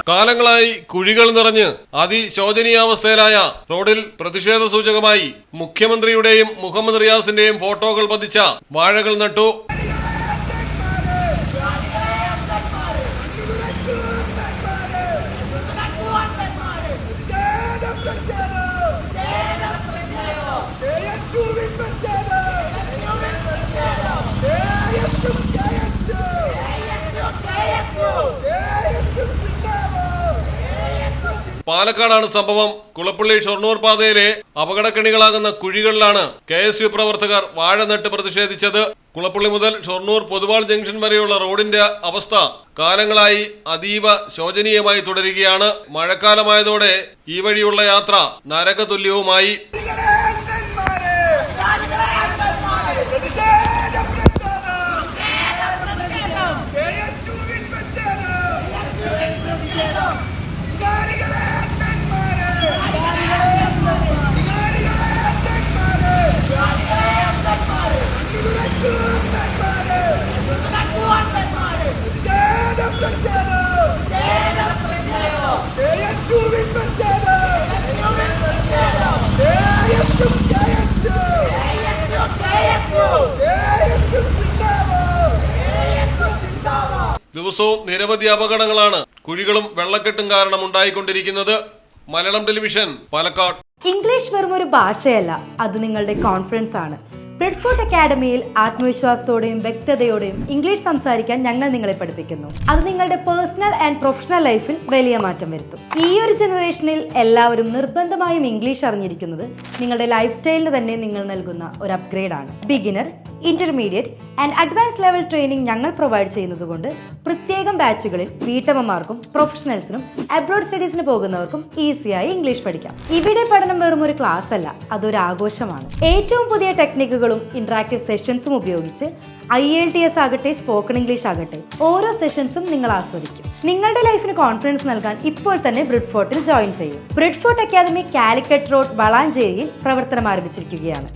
കാലങ്ങളായി കുഴികൾ നിറഞ്ഞ് അതിശോചനീയാവസ്ഥയിലായ റോഡിൽ പ്രതിഷേധ സൂചകമായി മുഖ്യമന്ത്രിയുടെയും മുഹമ്മദ് റിയാസിന്റെയും ഫോട്ടോകൾ പതിച്ച വാഴകൾ നട്ടു. പാലക്കാടാണ് സംഭവം. കുളപ്പള്ളി ഷൊർണൂർ പാതയിലെ അപകടക്കെണികളാകുന്ന കുഴികളിലാണ് KSU പ്രവർത്തകർ വാഴ നട്ട് പ്രതിഷേധിച്ചത്. കുളപ്പള്ളി മുതൽ ഷൊർണൂർ പൊതുവാൾ ജംഗ്ഷൻ വരെയുള്ള റോഡിന്റെ അവസ്ഥ കാലങ്ങളായി അതീവ ശോചനീയമായി തുടരുകയാണ്. മഴക്കാലമായതോടെ ഈ വഴിയുള്ള യാത്ര നരകതുല്യവുമായി. ദിവസവും നിരവധി അപകടങ്ങളാണ് കുഴികളും വെള്ളക്കെട്ടും കാരണം ഉണ്ടായിക്കൊണ്ടിരിക്കുന്നത്. മലയാളം ടെലിവിഷൻ, പാലക്കാട്. ഇംഗ്ലീഷ് വെറും ഒരു ഭാഷയല്ല, അത് നിങ്ങളുടെ കോൺഫിഡൻസ് ആണ്. ബ്രെഡ്ഫോർട്ട് അക്കാഡമിയിൽ ആത്മവിശ്വാസത്തോടെയും വ്യക്തതയോടെയും ഇംഗ്ലീഷ് സംസാരിക്കാൻ ഞങ്ങൾ നിങ്ങളെ പഠിപ്പിക്കുന്നു. അത് നിങ്ങളുടെ പേഴ്സണൽ ആൻഡ് പ്രൊഫഷണൽ ലൈഫിൽ വലിയ മാറ്റം വരുത്തും. ഈ ഒരു ജനറേഷനിൽ എല്ലാവരും നിർബന്ധമായും ഇംഗ്ലീഷ് അറിഞ്ഞിരിക്കുന്നത് നിങ്ങളുടെ ലൈഫ് സ്റ്റൈലിന് തന്നെ നിങ്ങൾ നൽകുന്ന ഒരു അപ്ഗ്രേഡ് ആണ്. Beginner, intermediate and advance level training ഞങ്ങൾ പ്രൊവൈഡ് ചെയ്യുന്നതുകൊണ്ട് പ്രത്യേകം ബാച്ചുകളിൽ വീട്ടമ്മമാർക്കും പ്രൊഫഷണൽസിനും അബ്രോഡ് സ്റ്റഡീസിന് പോകുന്നവർക്കും ഈസിയായി ഇംഗ്ലീഷ് പഠിക്കാം. ഇവിടെ പഠനം വെറും ഒരു ക്ലാസ് അല്ല, അതൊരു ആഘോഷമാണ്. ഏറ്റവും പുതിയ ടെക്നിക്കുകളും ഇന്ററാക്റ്റീവ് സെഷൻസും ഉപയോഗിച്ച് IELTS ആകട്ടെ, സ്പോക്കൺ ഇംഗ്ലീഷ് ആകട്ടെ, ഓരോ സെഷൻസും നിങ്ങൾ ആസ്വദിക്കും. നിങ്ങളുടെ ലൈഫിന് കോൺഫിഡൻസ് നൽകാൻ ഇപ്പോൾ തന്നെ ബ്രെഡ്ഫോർട്ടിൽ ജോയിൻ ചെയ്യും. ബ്രെഡ്ഫോർട്ട് അക്കാദമി കാലിക്കറ്റ് റോഡ് വളാഞ്ചേരിയിൽ പ്രവർത്തനം ആരംഭിച്ചിരിക്കുകയാണ്.